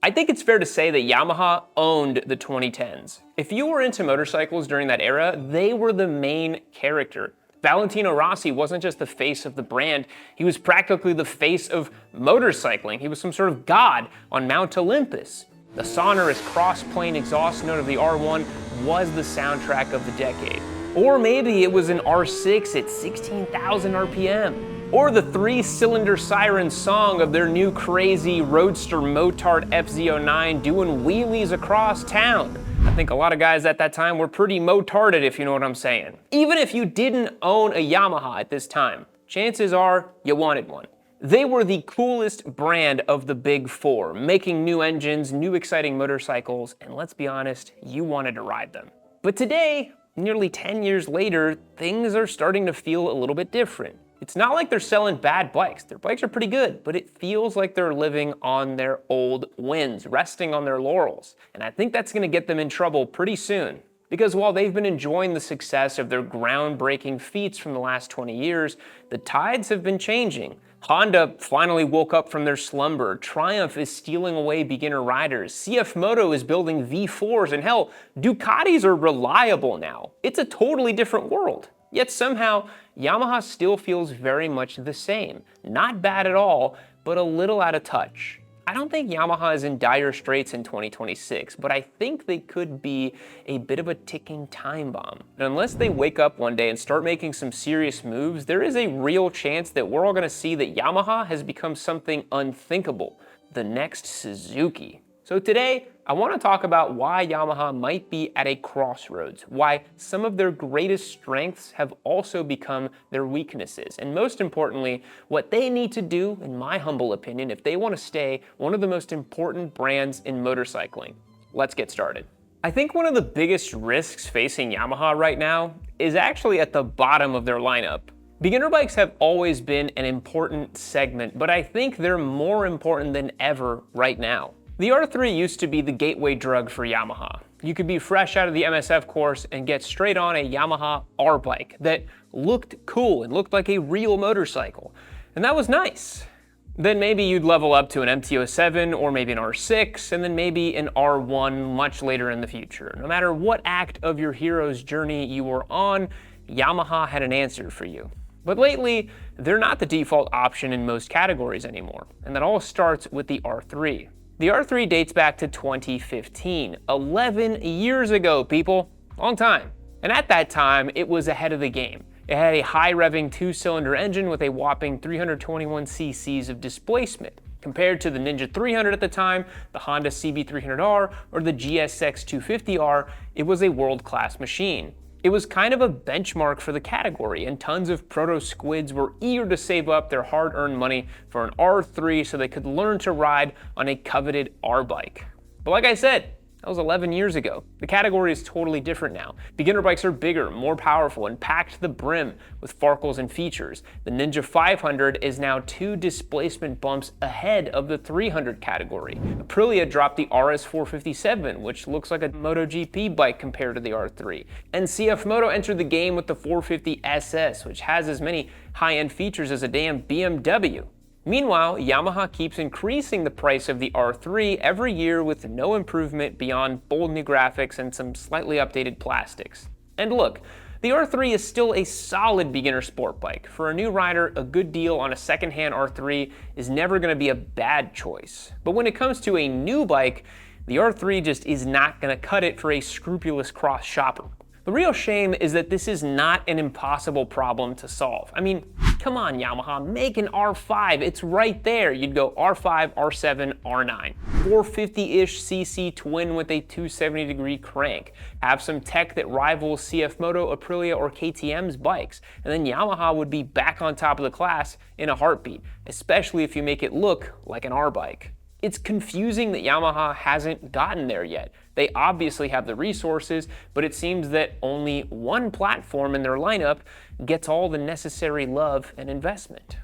I think it's fair to say that Yamaha owned the 2010s. If you were into motorcycles during that era, they were the main character. Valentino Rossi wasn't just the face of the brand, he was practically the face of motorcycling. He was some sort of god on Mount Olympus. The sonorous cross-plane exhaust note of the R1 was the soundtrack of the decade. Or maybe it was an R6 at 16,000 RPM. Or the 3-cylinder siren song of their new crazy roadster Motard FZ09 doing wheelies across town. I think a lot of guys at that time were pretty motarded, if you know what I'm saying. Even if you didn't own a Yamaha at this time, chances are you wanted one. They were the coolest brand of the big four, making new engines, new exciting motorcycles, and let's be honest, you wanted to ride them. But today, nearly 10 years later, things are starting to feel a little bit different. It's not like they're selling bad bikes. Their bikes are pretty good, but it feels like they're living on their old wins, resting on their laurels. And I think that's gonna get them in trouble pretty soon. Because while they've been enjoying the success of their groundbreaking feats from the last 20 years, the tides have been changing. Honda finally woke up from their slumber. Triumph is stealing away beginner riders. CF Moto is building V4s, and hell, Ducatis are reliable now. It's a totally different world. Yet somehow, Yamaha still feels very much the same. Not bad at all, but a little out of touch. I don't think Yamaha is in dire straits in 2026, but I think they could be a bit of a ticking time bomb. And unless they wake up one day and start making some serious moves, there is a real chance that we're all gonna see that Yamaha has become something unthinkable, the next Suzuki. So today, I want to talk about why Yamaha might be at a crossroads, why some of their greatest strengths have also become their weaknesses, and most importantly, what they need to do, in my humble opinion, if they want to stay one of the most important brands in motorcycling. Let's get started. I think one of the biggest risks facing Yamaha right now is actually at the bottom of their lineup. Beginner bikes have always been an important segment, but I think they're more important than ever right now. The R3 used to be the gateway drug for Yamaha. You could be fresh out of the MSF course and get straight on a Yamaha R bike that looked cool and looked like a real motorcycle. And that was nice. Then maybe you'd level up to an MT-07 or maybe an R6 and then maybe an R1 much later in the future. No matter what act of your hero's journey you were on, Yamaha had an answer for you. But lately, they're not the default option in most categories anymore. And that all starts with the R3. The R3 dates back to 2015, 11 years ago, people. Long time. And at that time, it was ahead of the game. It had a high-revving 2-cylinder engine with a whopping 321 cc's of displacement. Compared to the Ninja 300 at the time, the Honda CB300R, or the GSX 250R, it was a world-class machine. It was kind of a benchmark for the category, and tons of proto-squids were eager to save up their hard-earned money for an R3 so they could learn to ride on a coveted R bike. But like I said, that was 11 years ago. The category is totally different now. Beginner bikes are bigger, more powerful, and packed to the brim with farkles and features. The Ninja 500 is now 2 displacement bumps ahead of the 300 category. Aprilia dropped the RS 457, which looks like a MotoGP bike compared to the R3. And CF Moto entered the game with the 450 SS, which has as many high-end features as a damn BMW. Meanwhile, Yamaha keeps increasing the price of the R3 every year with no improvement beyond bold new graphics and some slightly updated plastics. And look, the R3 is still a solid beginner sport bike. For a new rider, a good deal on a secondhand R3 is never going to be a bad choice. But when it comes to a new bike, the R3 just is not going to cut it for a scrupulous cross shopper. The real shame is that this is not an impossible problem to solve. I mean, come on Yamaha, make an R5, it's right there. You'd go R5, R7, R9. 450-ish cc twin with a 270-degree crank. Have some tech that rivals CF Moto, Aprilia, or KTM's bikes. And then Yamaha would be back on top of the class in a heartbeat, especially if you make it look like an R bike. It's confusing that Yamaha hasn't gotten there yet. They obviously have the resources, but it seems that only one platform in their lineup gets all the necessary love and investment.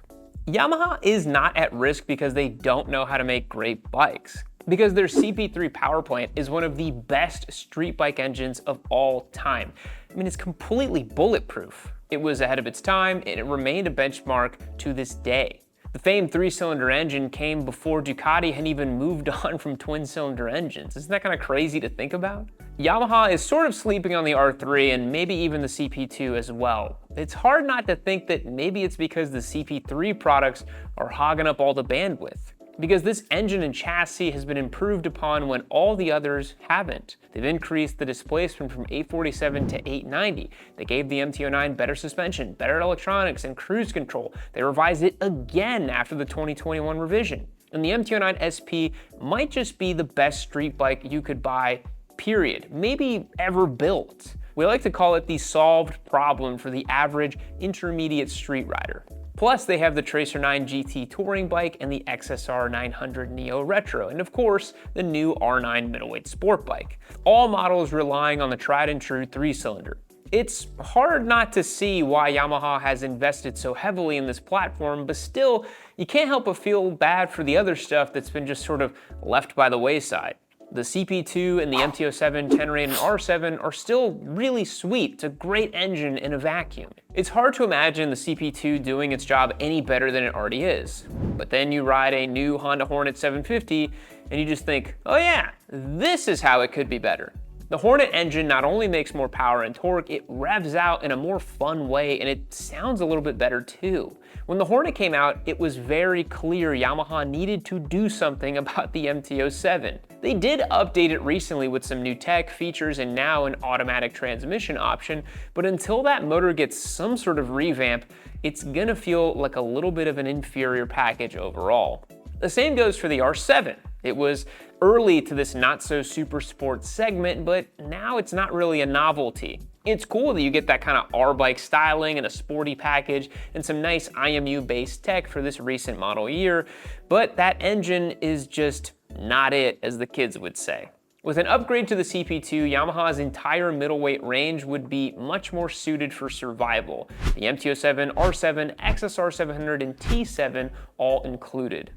Yamaha is not at risk because they don't know how to make great bikes. Because their CP3 power plant is one of the best street bike engines of all time. I mean, it's completely bulletproof. It was ahead of its time, and it remained a benchmark to this day. The famed 3-cylinder engine came before Ducati had even moved on from twin-cylinder engines. Isn't that kind of crazy to think about? Yamaha is sort of sleeping on the R3 and maybe even the CP2 as well. It's hard not to think that maybe it's because the CP3 products are hogging up all the bandwidth. Because this engine and chassis has been improved upon when all the others haven't. They've increased the displacement from 847 to 890. They gave the MT-09 better suspension, better electronics, and cruise control. They revised it again after the 2021 revision. And the MT-09 SP might just be the best street bike you could buy, period. Maybe ever built. We like to call it the solved problem for the average intermediate street rider. Plus, they have the Tracer 9 GT touring bike and the XSR 900 Neo Retro, and of course, the new R9 middleweight sport bike. All models relying on the tried and true 3-cylinder. It's hard not to see why Yamaha has invested so heavily in this platform, but still, you can't help but feel bad for the other stuff that's been just sort of left by the wayside. The CP2 and the MT-07, Tenere, and R7 are still really sweet. It's a great engine in a vacuum. It's hard to imagine the CP2 doing its job any better than it already is. But then you ride a new Honda Hornet 750 and you just think, oh yeah, this is how it could be better. The Hornet engine not only makes more power and torque, it revs out in a more fun way and it sounds a little bit better too. When the Hornet came out, it was very clear Yamaha needed to do something about the MT-07. They did update it recently with some new tech, features, and now an automatic transmission option, but until that motor gets some sort of revamp, it's gonna feel like a little bit of an inferior package overall. The same goes for the R7. It was early to this not-so-super sport segment, but now it's not really a novelty. It's cool that you get that kind of R-bike styling and a sporty package and some nice IMU-based tech for this recent model year, but that engine is just not it, as the kids would say. With an upgrade to the CP2, Yamaha's entire middleweight range would be much more suited for survival. The MT-07, R7, XSR 700, and T7 all included.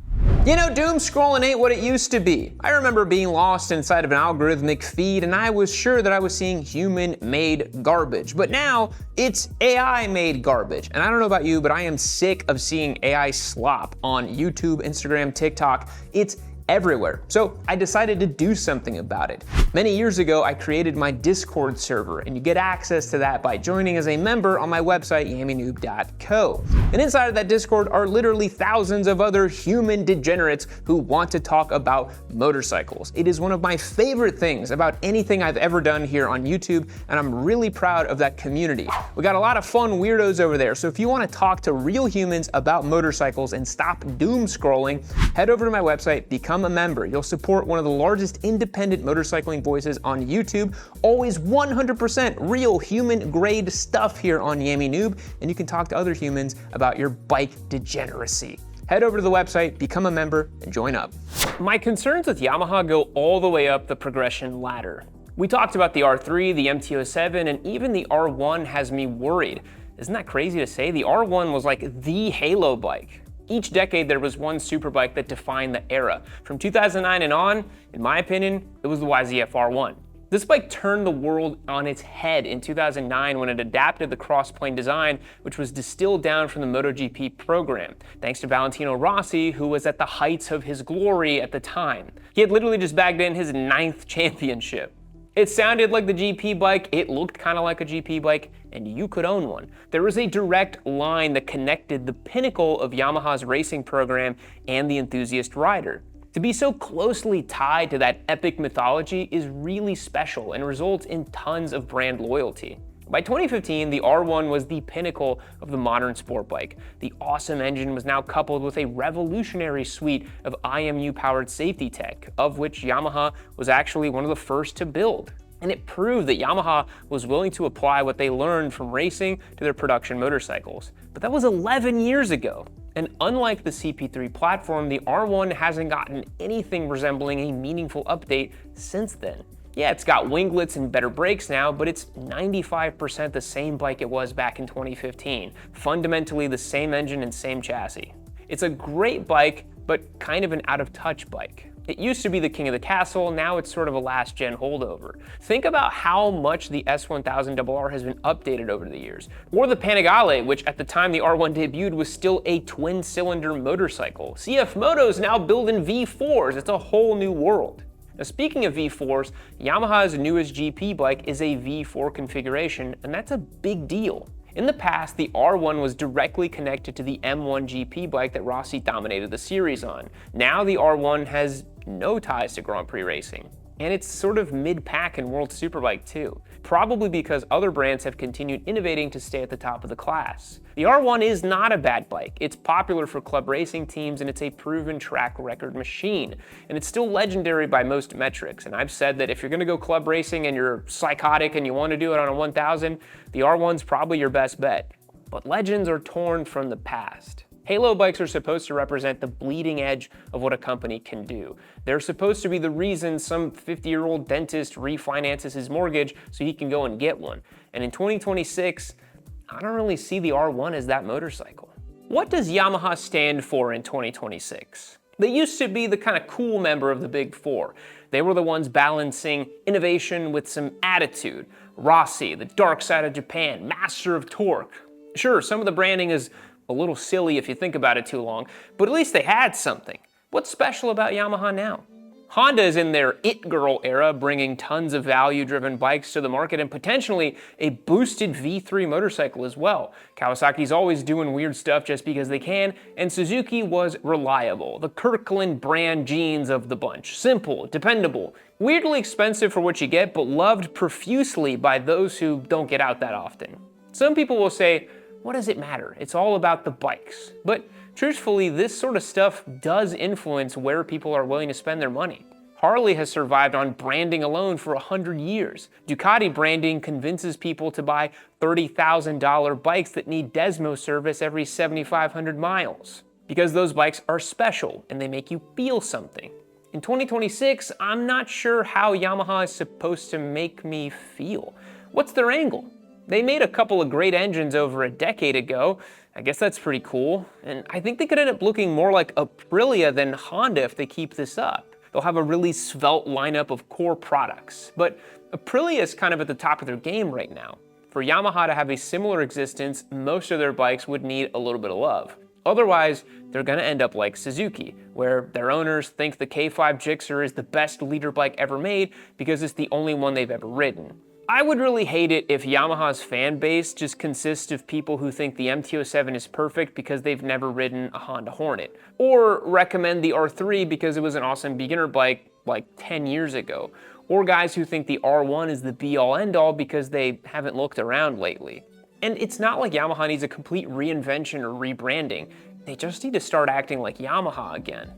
You know, doom scrolling ain't what it used to be. I remember being lost inside of an algorithmic feed and I was sure that I was seeing human-made garbage. But now, it's AI-made garbage. And I don't know about you, but I am sick of seeing AI slop on YouTube, Instagram, TikTok. It's everywhere. So I decided to do something about it. Many years ago, I created my Discord server, and you get access to that by joining as a member on my website, yammynoob.co. And inside of that Discord are literally thousands of other human degenerates who want to talk about motorcycles. It is one of my favorite things about anything I've ever done here on YouTube, and I'm really proud of that community. We got a lot of fun weirdos over there, so if you want to talk to real humans about motorcycles and stop doom scrolling, head over to my website, become a member. You'll support one of the largest independent motorcycling voices on YouTube. Always 100% real human grade stuff here on Yammy Noob, and you can talk to other humans about your bike degeneracy. Head over to the website, become a member, and join up. My concerns with Yamaha go all the way up the progression ladder. We talked about the R3, the MT-07, and even the R1 has me worried. Isn't that crazy to say? The R1 was like the halo bike. Each decade there was one superbike that defined the era. From 2009 and on, in my opinion, it was the YZF R1. This bike turned the world on its head in 2009 when it adapted the cross-plane design, which was distilled down from the MotoGP program, thanks to Valentino Rossi, who was at the heights of his glory at the time. He had literally just bagged in his 9th championship. It sounded like the GP bike, it looked kind of like a GP bike, and you could own one. There was a direct line that connected the pinnacle of Yamaha's racing program and the enthusiast rider. To be so closely tied to that epic mythology is really special and results in tons of brand loyalty. By 2015, the R1 was the pinnacle of the modern sport bike. The awesome engine was now coupled with a revolutionary suite of IMU-powered safety tech, of which Yamaha was actually one of the first to build. And it proved that Yamaha was willing to apply what they learned from racing to their production motorcycles. But that was 11 years ago. And unlike the CP3 platform, the R1 hasn't gotten anything resembling a meaningful update since then. Yeah, it's got winglets and better brakes now, but it's 95% the same bike it was back in 2015. Fundamentally the same engine and same chassis. It's a great bike, but kind of an out-of-touch bike. It used to be the king of the castle, now it's sort of a last-gen holdover. Think about how much the S1000RR has been updated over the years. Or the Panigale, which at the time the R1 debuted was still a twin-cylinder motorcycle. CF Moto's now building V4s, it's a whole new world. Now speaking of V4s, Yamaha's newest GP bike is a V4 configuration, and that's a big deal. In the past, the R1 was directly connected to the M1 GP bike that Rossi dominated the series on. Now the R1 has no ties to Grand Prix racing. And it's sort of mid-pack in World Superbike too, probably because other brands have continued innovating to stay at the top of the class. The R1 is not a bad bike. It's popular for club racing teams and it's a proven track record machine. And it's still legendary by most metrics. And I've said that if you're gonna go club racing and you're psychotic and you wanna do it on a 1000, the R1's probably your best bet. But legends are torn from the past. Halo bikes are supposed to represent the bleeding edge of what a company can do. They're supposed to be the reason some 50-year-old dentist refinances his mortgage so he can go and get one. And in 2026, I don't really see the R1 as that motorcycle. What does Yamaha stand for in 2026? They used to be the kind of cool member of the Big Four. They were the ones balancing innovation with some attitude. Rossi, the dark side of Japan, master of torque. Sure, some of the branding is a little silly if you think about it too long, but at least they had something. What's special about Yamaha now? Honda is in their it girl era, bringing tons of value-driven bikes to the market and potentially a boosted V3 motorcycle as well. Kawasaki's always doing weird stuff just because they can, and Suzuki was reliable, the Kirkland brand jeans of the bunch. Simple, dependable, weirdly expensive for what you get, but loved profusely by those who don't get out that often. Some people will say, what does it matter? It's all about the bikes. But truthfully, this sort of stuff does influence where people are willing to spend their money. Harley has survived on branding alone for 100 years. Ducati branding convinces people to buy $30,000 bikes that need Desmo service every 7,500 miles. Because those bikes are special and they make you feel something. In 2026, I'm not sure how Yamaha is supposed to make me feel. What's their angle? They made a couple of great engines over a decade ago. I guess that's pretty cool. And I think they could end up looking more like Aprilia than Honda if they keep this up. They'll have a really svelte lineup of core products. But Aprilia is kind of at the top of their game right now. For Yamaha to have a similar existence, most of their bikes would need a little bit of love. Otherwise, they're gonna end up like Suzuki, where their owners think the K5 Gixxer is the best leader bike ever made because it's the only one they've ever ridden. I would really hate it if Yamaha's fan base just consists of people who think the MT-07 is perfect because they've never ridden a Honda Hornet, or recommend the R3 because it was an awesome beginner bike like 10 years ago, or guys who think the R1 is the be-all end-all because they haven't looked around lately. And it's not like Yamaha needs a complete reinvention or rebranding, they just need to start acting like Yamaha again.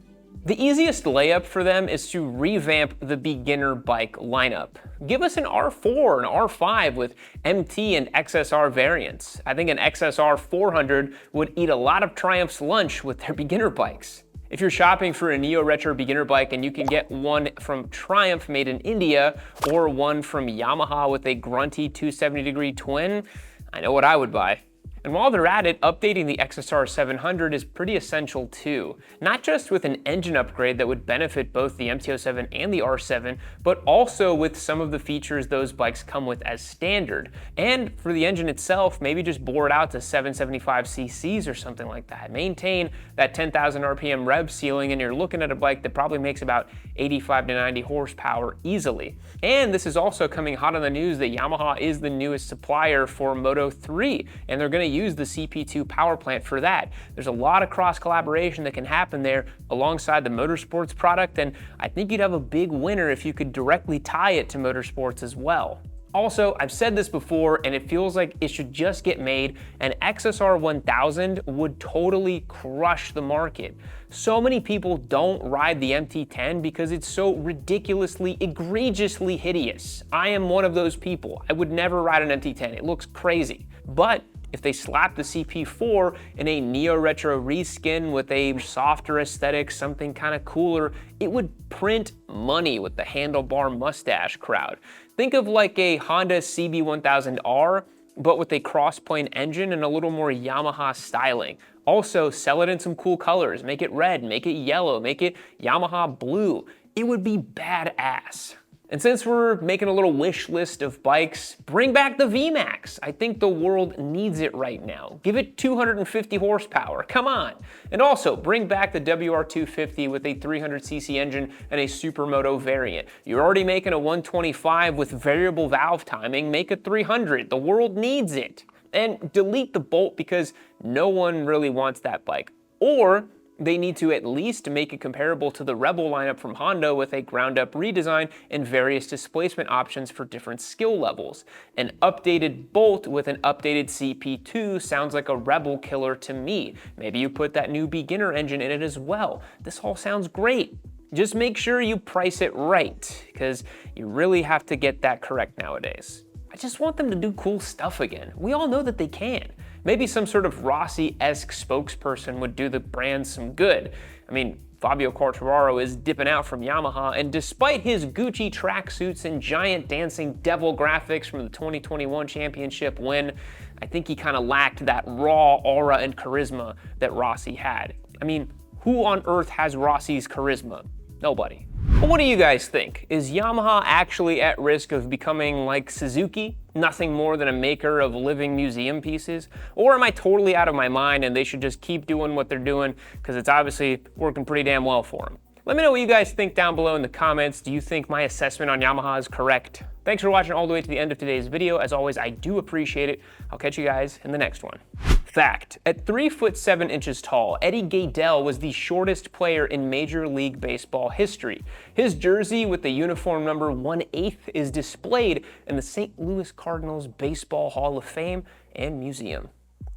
The easiest layup for them is to revamp the beginner bike lineup. Give us an R4, an R5 with MT and XSR variants. I think an XSR 400 would eat a lot of Triumph's lunch with their beginner bikes. If you're shopping for a neo-retro beginner bike and you can get one from Triumph made in India or one from Yamaha with a grunty 270-degree twin, I know what I would buy. And while they're at it, updating the XSR 700 is pretty essential too. Not just with an engine upgrade that would benefit both the MT-07 and the R7, but also with some of the features those bikes come with as standard. And for the engine itself, maybe just bore it out to 775 cc's or something like that. Maintain that 10,000 RPM rev ceiling and you're looking at a bike that probably makes about 85 to 90 horsepower easily. And this is also coming hot on the news that Yamaha is the newest supplier for Moto 3, and they're gonna use the CP2 power plant for that. There's a lot of cross collaboration that can happen there alongside the motorsports product, and I think you'd have a big winner if you could directly tie it to motorsports as well. Also, I've said this before and it feels like it should just get made, an XSR 1000 would totally crush the market. So many people don't ride the MT10 because it's so ridiculously, egregiously hideous. I am one of those people. I would never ride an MT10, it looks crazy. But if they slap the CP4 in a neo-retro reskin with a softer aesthetic, something kind of cooler, it would print money with the handlebar mustache crowd. Think of like a Honda CB1000R but with a cross-plane engine and a little more Yamaha styling. Also, sell it in some cool colors. Make it red, make it yellow, make it Yamaha blue. It would be badass. And since we're making a little wish list of bikes, bring back the VMAX. I think the world needs it right now. Give it 250 horsepower, come on. And also, bring back the WR250 with a 300cc engine and a Supermoto variant. You're already making a 125 with variable valve timing, make a 300. The world needs it. And delete the Bolt because no one really wants that bike. Or they need to at least make it comparable to the Rebel lineup from Honda with a ground-up redesign and various displacement options for different skill levels. An updated Bolt with an updated CP2 sounds like a Rebel killer to me. Maybe you put that new beginner engine in it as well. This all sounds great. Just make sure you price it right, because you really have to get that correct nowadays. I just want them to do cool stuff again. We all know that they can. Maybe some sort of Rossi-esque spokesperson would do the brand some good. I mean, Fabio Quartararo is dipping out from Yamaha, and despite his Gucci tracksuits and giant dancing devil graphics from the 2021 championship win, I think he kind of lacked that raw aura and charisma that Rossi had. I mean, who on earth has Rossi's charisma? Nobody. But what do you guys think? Is Yamaha actually at risk of becoming like Suzuki? Nothing more than a maker of living museum pieces? Or am I totally out of my mind and they should just keep doing what they're doing because it's obviously working pretty damn well for them? Let me know what you guys think down below in the comments. Do you think my assessment on Yamaha is correct? Thanks for watching all the way to the end of today's video. As always, I do appreciate it. I'll catch you guys in the next one. Fact: at 3'7" tall, Eddie Gaedel was the shortest player in Major League Baseball history. His jersey with the uniform number 1/8 is displayed in the St. Louis Cardinals Baseball Hall of Fame and Museum.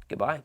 Goodbye.